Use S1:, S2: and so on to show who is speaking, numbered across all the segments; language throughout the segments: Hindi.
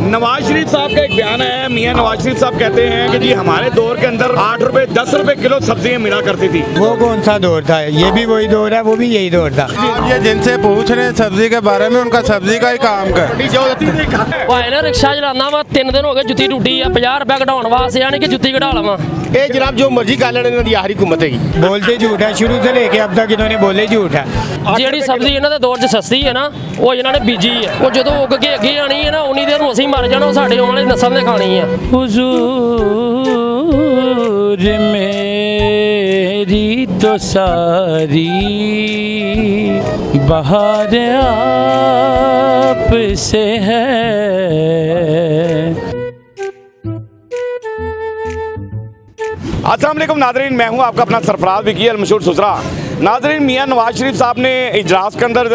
S1: नवाज शरीफ साहब का एक बयान है। मियां नवाज शरीफ साहब कहते हैं कि जी हमारे दौर के अंदर 8 रुपए 10 रुपए किलो सब्जियां मिला करती थी।
S2: वो कौन सा दौर था? ये भी वही दौर है, वो भी यही दौर था।
S3: ये जिनसे पूछ रहे हैं सब्जी के बारे में, उनका सब्जी का ही काम कर।
S4: रिक्शा चलाना वा 3 दिन हो गए, जुत्ती टूटी है। 50 रुपए कढ़ाउण वास्ते यानी कि जुत्ती कढ़ा लवा।
S5: ये जनाब जो मर्जी कर लेने इन्होंने आखिरी हुकूमत है।
S2: बोलते झूठ है, शुरू से लेके अब तक इन्होंने बोले झूठ है।
S4: ਜਿਹੜੀ ਸਬਜ਼ੀ ਇਹਨਾਂ ਦੇ ਦੌਰ 'ਚ ਸਸਤੀ ਹੈ ਨਾ, ਉਹ ਇਹਨਾਂ ਨੇ ਬੀਜੀ ਹੈ। ਉਹ ਜਦੋਂ ਉੱਗ ਕੇ ਅੱਗੇ ਆਣੀ ਹੈ ਨਾ, ਉਨੀ ਦੇਰ ਨੂੰ ਅਸੀਂ ਮਰ ਜਾਣਾ, ਉਹ ਸਾਡੇ ਆਉਣ ਵਾਲੀ ਨਸਲ ਨੇ ਖਾਣੀ ਹੈ। हुजूर मेरी तो सारी बहार आप से है।
S1: अस्सलाम वालेकुम नाज़रीन, मैं हूं आपका अपना सरफराज विकी अल मशहूर सुसरा। नाज़रीन, मियां नवाज शरीफ साहब ने इजलास के अंदर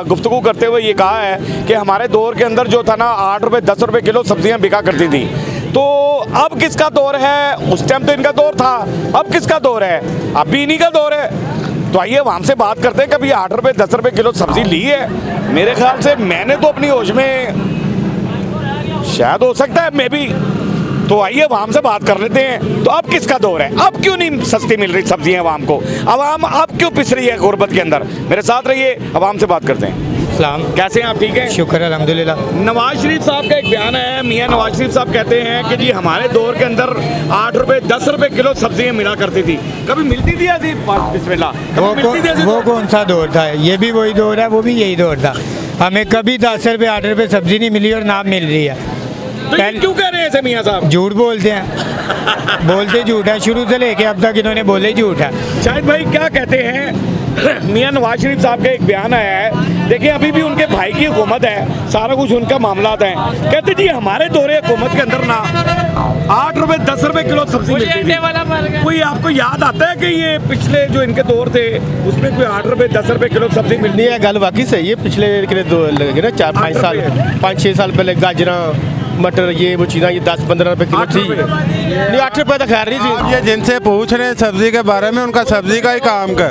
S1: गुफ्तगू करते हुए ये कहा है कि हमारे दौर के अंदर जो था ना 8 रुपए 10 रुपए किलो सब्जियां बिका करती थी। तो अब किसका दौर है? उस टाइम तो इनका दौर था, अब किसका दौर है? अब भी इन्हीं का दौर है। तो आइए वहाँ से बात करते हैं। कभी 8 रुपए 10 रुपए किलो सब्जी ली है? मेरे ख्याल से मैंने तो अपनी होश में, शायद हो सकता है, मे भी। तो आइए वहाँ से बात कर लेते हैं। तो अब किसका दौर है? अब क्यों नहीं सस्ती मिल रही सब्जियां आवाम को? आवाम अब क्यों पिस रही है गुर्बत के अंदर? मेरे साथ रहिए, आवाम से बात करते हैं। सलाम, कैसे हैं आप? ठीक है,
S2: शुक्र अल्हम्दुलिल्लाह।
S1: नवाज शरीफ साहब का एक बयान है। मियां नवाज शरीफ साहब कहते हैं कि जी हमारे दौर के अंदर 8 रुपए 10 रुपए किलो सब्जियां मिला करती थी। कभी मिलती थी ऐसी? बिस्मिल्लाह,
S2: वो कौन सा दौर था? ये भी वही दौर है, वो भी यही दौर था। हमें कभी 10 रुपए 8 रुपए सब्जी नहीं मिली और ना मिल रही है।
S1: तो क्यों कह रहे हैं ऐसे मियां साहब?
S2: झूठ बोलते हैं, बोलते झूठ है, शुरू से लेके अब तक इन्होंने बोले झूठ है।
S1: शाहिद भाई क्या कहते हैं? मियां नवाज शरीफ साहब का एक बयान आया है। देखिए अभी भी उनके भाई की हुकूमत है, सारा कुछ उनका मामलात है। कहते जी हमारे दौरे हुकूमत के अंदर ना 8 रुपए 10 रुपए किलो सब्जी मिलती थी। कोई आपको याद आता है कि ये पिछले जो इनके दौर थे उसमें कोई 8 रुपए 10 रुपए किलो सब्जी मिलती है?
S5: गल वाकई सही है। पिछले लगे ना 4-5 साल 5-6 साल पहले गाजरा मटर ये वो चीज़ें ये 10-15 रुपए किलो थी। नहीं 8 रुपए तो खैर नहीं थी।
S3: ये जिनसे पूछ रहे हैं सब्जी के बारे में, उनका सब्जी का ही काम कर।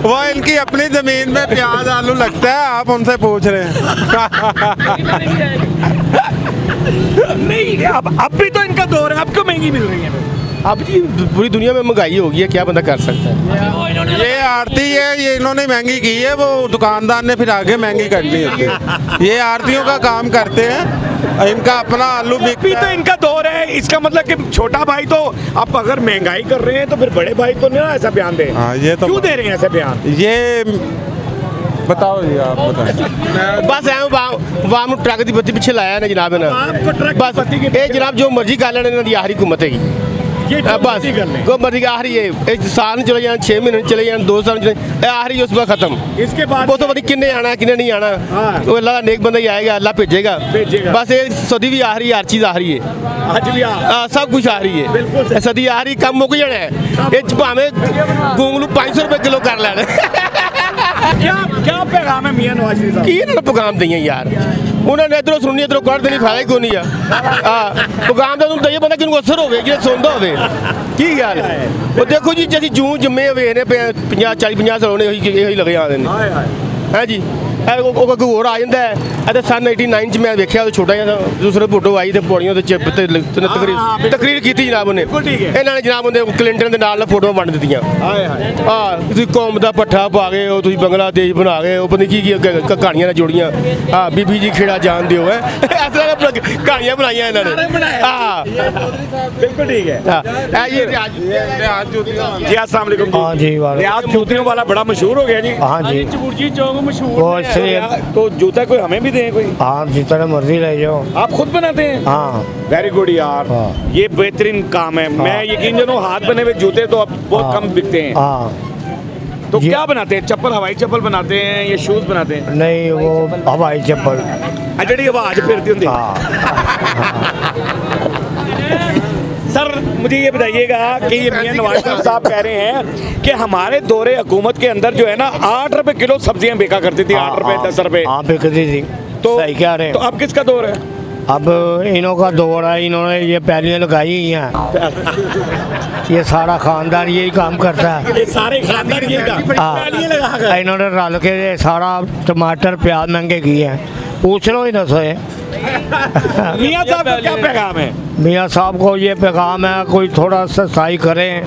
S3: वो इनकी अपनी जमीन में प्याज आलू लगता है, आप उनसे पूछ रहे हैं।
S1: नहीं, अब भी तो इनका दौर है, अब क्यों महंगी मिल रही है?
S5: अब जी पूरी दुनिया में महंगाई होगी है, क्या बंदा कर सकता है?
S3: ये आरती है, ये इन्होंने महंगी की है, वो दुकानदार ने फिर आगे महंगी करनी होती है। ये आरतियों का काम करते हैं, इनका अपना आलू
S1: भी तो इनका दौर है। इसका मतलब कि छोटा भाई तो अब अगर महंगाई कर रहे हैं तो फिर बड़े भाई तो नहीं ऐसा बयान दे।
S3: ये तो
S1: क्यों दे रहे हैं ऐसे बयान?
S3: ये बताओ जी, आप बताएं।
S5: बस वाम ट्रक की बत्ती पीछे लाया ना जनाब ने, बस ये जनाब जो मर्जी कर लेने इन्होंने आखिरी हुकूमत है। बस को मर्जी का आखिरी है, साल चले जाए, 6 महीने चले जाए, 2 साल चले, आखिरी उस बार खत्म।
S1: इसके बाद
S5: वो तो पता किन्ने आना किन्ने नहीं आना, वो अल्लाह का नेक बंदा ही आएगा, अल्लाह भेजेगा। बस ये सदी भी आखिरी, हर चीज़ आखिरी है, सब कुछ आखिरी है। सदी आखिरी कम मुक जाना है। ये भावें गोंगलू 500 रुपए किलो कर लेना।
S1: क्या पैगाम है मियां नवाज शरीफ साहब?
S5: की पैगाम देंगे यार? उन्होंने इधरों सुननी इधरों कर देनी, फायदा क्यों नहीं है? पैगाम तो तुम दइए बंदा किन्नू असर होवे, जे सुनदा होवे। की गल है? वो देखो जी जैसी जूं जम्मे हुए ने 50-40-50 साल होने यही लगे आते हैं। है जी, कोई होर आ जाता है। सन 89 च मैं देखा छोटा जहा दूसरे फोटो आई तो पौड़ियों तकरीर की जनाब उन्हें, इन्होंने जनाब उन्हें क्लिंटन के नाल फोटो बन दी। हाँ कौम का पट्ठा पा गए, बांग्लादेश बना गए, पता नहीं की कहानियां जोड़ियां। हाँ बीबी जी खेड़ा जान दो है, इस तरह कहानियां बनाई इन्होंने। हाँ
S1: बिल्कुल ठीक है।
S2: जी
S1: अस्सलाम वालेकुम।
S2: हाँ जी,
S1: रियाज जूतियों वाला बड़ा मशहूर हो गया जी।
S2: हाँ जी,
S4: चबूरजी चौक मशहूर है।
S1: तो जूता कोई हमें भी दें कोई?
S2: आप जितना मर्जी ले जाओ।
S1: आप खुद बनाते हैं?
S2: हाँ
S1: वेरी गुड यार, ये बेहतरीन काम है। मैं यकीन जानूं हाथ बने हुए जूते तो अब बहुत कम बिकते हैं। तो क्या बनाते हैं? चप्पल, हवाई चप्पल बनाते हैं या शूज बनाते हैं?
S2: नहीं, वो हवाई चप्पल
S1: जी आवाज फिरती होती। सर मुझे ये बताइएगा कि ये मियां नवाज शरीफ साहब कह रहे हैं कि हमारे दौरे हुकूमत के अंदर जो है ना 8 रुपए किलो सब्जियां बिका करती थी। 8 रुपए 10 रुपए
S2: बिकती थी।
S1: तो
S2: सही कह रहे हैं।
S1: तो अब किसका दौर है?
S2: अब इन्हों का दौर है, इन्होंने ये पहलियां लगाई ही हैं। ये सारा खानदान यही काम करता है।
S1: ये सारे खानदान ये लगा
S2: इन्होंने रल के सारा टमाटर प्याज महंगे किए हैं। पूछ लो ही ना सोए।
S1: मियाँ साहब का क्या पैगाम है?
S2: मियाँ साहब को ये पैगाम है, कोई थोड़ा सस्ताई करें,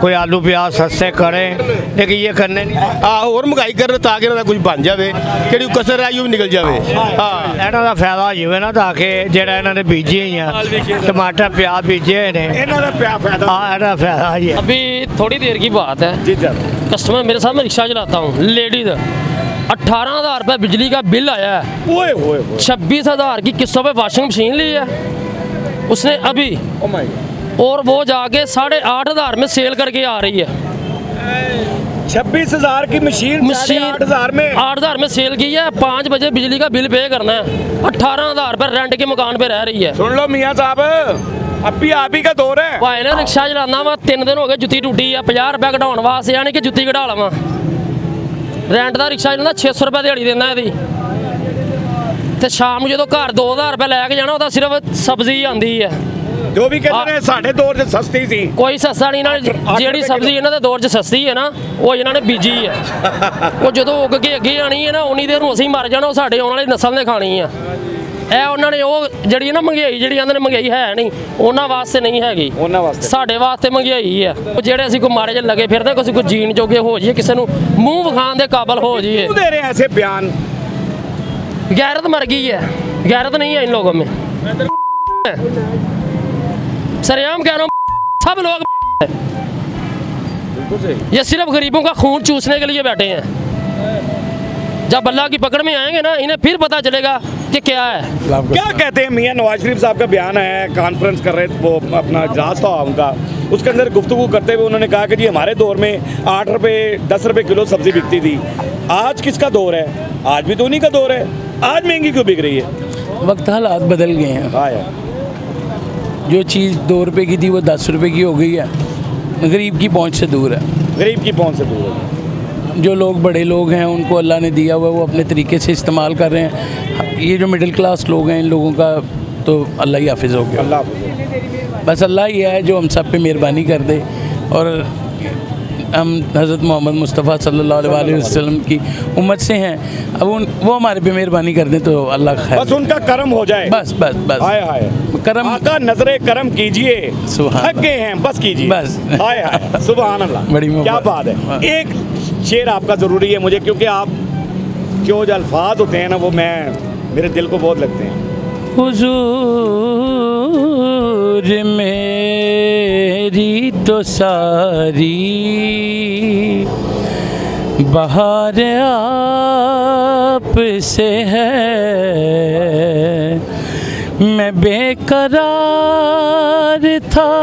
S2: कोई आलू प्याज सस्ते करें, लेकिन ये करने नहीं।
S5: और महंगाई कर ताकि इन्हां दा कुछ बन जाए, कि कसर है भी निकल जाए। हाँ
S2: ਇਹਨਾਂ ਦਾ ਫਾਇਦਾ ਹੋ ਜਾਵੇ ਨਾ, ਤਾਂ ਕਿ ਜਿਹੜਾ ਇਹਨਾਂ ਨੇ ਬੀਜੇ ਹੀ ਆ टमाटर प्याज बीजे ने,
S1: इन्हों का क्या फायदा?
S2: हाँ ਇਹਦਾ ਫਾਇਦਾ ਹੀ है।
S4: अभी थोड़ी देर की बात है,
S1: जी सर।
S4: कस्टमर मेरे साथ, मैं रिक्शा चलाता हूँ, लेडीज 18,000 रुपये बिजली का बिल आया है,
S1: ओए ओए ओए।
S4: 26,000 की किस्तों पे वॉशिंग मशीन ली है उसने अभी,
S1: ओ माय गॉड।
S4: और वो जाके 8,500 में सेल करके आ रही है।
S1: 26,000 की मशीन 8,000 में
S4: 8,000 में सेल की है। 5 बजे बिजली का बिल पे करना है। 18,000 रुपये रेंट के मकान पे रह रही है।
S1: सुन लो मियाँ साहब, अब भी आप ही का दौर है।
S4: भाई ने रिक्शा चलाना वा 3 दिन हो गए, जुत्ती टूटी है, 50 रुपये कढ़ाने वास्ते, यानी कि जुत्ती कढ़ा लवा। रेंट का रिक्शा चलाना 600 रुपये दिहाड़ी देना यदि, तो शाम को जो घर 2,000 रुपये लैके जाना, वो सिर्फ सब्जी आती है।
S1: जो भी कहते हैं साढ़े दौर से सस्ती सी,
S4: कोई सस्ता नहीं ना, ਜਿਹੜੀ ਸਬਜ਼ੀ ਇਹਨਾਂ ਦੇ ਦੌਰ 'ਚ ਸਸਤੀ ਹੈ ਨਾ, ਉਹ ਇਹਨਾਂ ਨੇ ਬੀਜੀ ਹੈ। ਉਹ ਜਦੋਂ ਉੱਗ ਕੇ ਅੱਗੇ ਆਣੀ ਹੈ ਨਾ, ਉਨੀ ਦੇਰ ਨੂੰ ਅਸੀਂ ਮਰ ਜਾਣਾ, ਉਹ ਸਾਡੇ ਆਉਣ ਵਾਲੀ ਨਸਲ ਨੇ ਖਾਣੀ ਆ। ਇਹ ਉਹਨਾਂ ਨੇ ਉਹ ਜਿਹੜੀ ਨਾ ਮਹਿੰਗਾਈ, ਜਿਹੜੀ ਆਂਦੇ ਨੇ ਮਹਿੰਗਾਈ ਹੈ ਨਹੀਂ, ਉਹਨਾਂ ਵਾਸਤੇ ਨਹੀਂ ਹੈਗੀ,
S1: ਉਹਨਾਂ ਵਾਸਤੇ
S4: ਸਾਡੇ ਵਾਸਤੇ ਮਹਿੰਗਾਈ ਹੈ। ਉਹ ਜਿਹੜੇ ਅਸੀਂ ਕੋਈ ਮਾਰੇ ਜਿਹੇ ਲੱਗੇ ਫਿਰਦੇ, ਕਿਸੇ ਕੋਈ ਜੀਣ ਜੋਗੇ ਹੋ ਜਾਈਏ, ਕਿਸੇ ਨੂੰ ਮੂੰਹ ਵਿਖਾਉਣ ਦੇ ਕਾਬਲ ਹੋ ਜਾਈਏ।
S1: क्यों दे रहे हैं ऐसे बयान?
S4: गैरत मर गई है, गैरत नहीं है इन लोगों में। सरेआम कह रहा हूँ, सब लोग ये सिर्फ गरीबों का खून चूसने के लिए बैठे हैं। जब अल्लाह की पकड़ में आएंगे ना, इन्हें फिर पता चलेगा कि क्या है।
S1: क्या कहते हैं मियाँ नवाज शरीफ साहब का बयान है, कॉन्फ्रेंस कर रहे थे, वो अपना इजलास था उनका, उसके अंदर गुफ्तगू करते हुए उन्होंने कहा कि जी हमारे दौर में 8 रुपये 10 रुपये किलो सब्जी बिकती थी। आज किसका दौर है? आज भी तो उन्हीं का दौर है। आज महंगी क्यों बिक रही है?
S6: वक्त हालात बदल गए हैं।
S1: हाँ यार,
S6: जो चीज़ 2 रुपए की थी वो 10 रुपए की हो गई है। गरीब की पहुंच से दूर है।
S1: गरीब की पहुंच से दूर है।
S6: जो लोग बड़े लोग हैं, उनको अल्लाह ने दिया हुआ, वो अपने तरीके से इस्तेमाल कर रहे हैं। ये जो मिडिल क्लास लोग हैं, इन लोगों का तो अल्लाह ही हाफिज़ हो गया।
S1: अल्लाह
S6: बस अल्लाह ही है जो हम सब पे मेहरबानी कर दे, और हम हज़रत मोहम्मद मुस्तफ़ा सल्लल्लाहु अलैहि वसल्लम की उम्मत से हैं। अब वो हमारे पे मेहरबानी कर दें तो अल्लाह खैर,
S1: बस उनका करम हो जाए।
S6: बस बस बस
S1: हाय हाय,
S6: करम,
S1: आका नजरे करम कीजिए,
S6: सुभान
S1: थक गए हैं बस कीजिए।
S6: बस।
S1: हाय हाय, सुभान अल्लाह,
S6: बड़ी मोहब्बत।
S1: क्या बात है। एक शेर आपका ज़रूरी है मुझे, क्योंकि आप जो अल्फाज होते हैं ना, वो मेरे दिल को बहुत लगते हैं।
S6: हुजूर मेरी तो सारी बहार आप से है, मैं बेकरार था,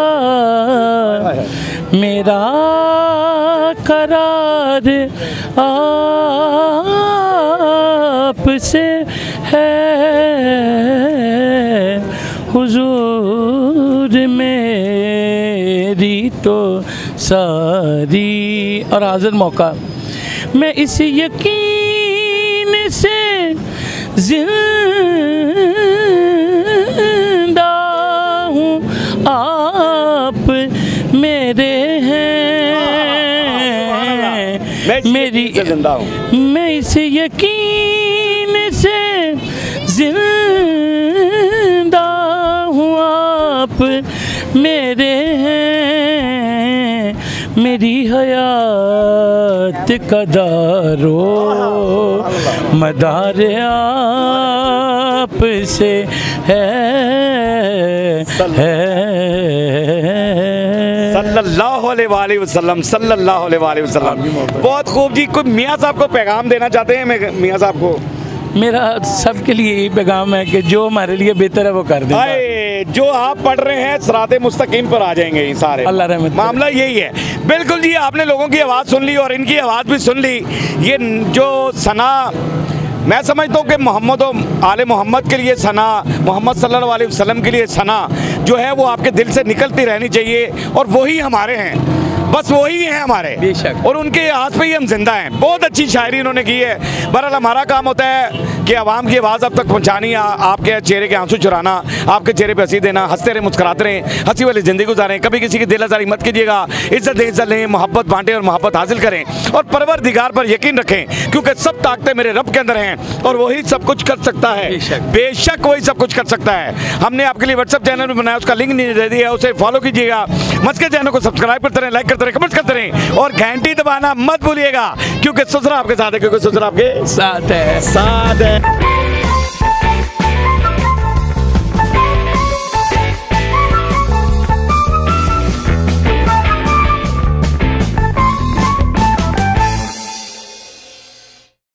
S6: मेरा करार आप से है, हुजूर मेरी तो सारी। और हाजिर मौका, मैं इस यकीन से जिंदा हूँ, आप मेरे हैं, मेरी
S1: जिंदा हूँ।
S6: मैं इस यकीन से जिंदा हूँ, आप मेरे हैं, मेरी हयात का दारो मदार आप से है।
S1: सल्लल्लाहु अलैहि वसल्लम, सल्लल्लाहु अलैहि वसल्लम। बहुत खूब जी। कोई मियाँ साहब को पैगाम देना चाहते हैं मियाँ साहब को?
S6: मेरा सबके लिए यही पैगाम है कि जो हमारे लिए बेहतर है वो कर दें।
S1: आए, जो आप पढ़ रहे हैं सिराते मुस्तकीम पर आ जाएंगे ये सारे।
S6: अल्लाह रहमत करे।
S1: मामला यही है। बिल्कुल जी, आपने लोगों की आवाज़ सुन ली और इनकी आवाज़ भी सुन ली। ये जो सना, मैं समझता हूँ कि मोहम्मद और आले मोहम्मद के लिए सना, मोहम्मद सल्लल्लाहु अलैहि वसल्लम के लिए सना जो है वो आपके दिल से निकलती रहनी चाहिए, और वही हमारे हैं, बस वही हैं हमारे,
S6: बेशक।
S1: और उनके हाथ पे ही हम जिंदा हैं। बहुत अच्छी शायरी इन्होंने की है। बहरहाल हमारा काम होता है कि आवाम की आवाज़ अब तक पहुँचानी, आपके चेहरे के आंसू चुराना, आपके चेहरे पर हंसी देना, हंसते रहे, मुस्कुराते रहें, हंसी वाली ज़िंदगी गुजारें, कभी किसी की दिल आज़ारी मत कीजिएगा, इज्जत लें, मोहब्बत बांटें और मोहब्बत हासिल करें और परवरदिगार पर यकीन रखें, क्योंकि सब ताकतें मेरे रब के अंदर हैं और वही सब कुछ कर सकता है, बेशक वही सब कुछ कर सकता है। हमने आपके लिए व्हाट्सएप चैनल भी बनाया, उसका लिंक नहीं दे दिया, उसे फॉलो कीजिएगा। मस्के चैनल को सब्सक्राइब करते रहें, लाइक करते रहें, कमेंट करते रहें और घंटी दबाना मत भूलिएगा, क्योंकि ससुरा आपके साथ है, क्योंकि ससुरा आपके साथ है।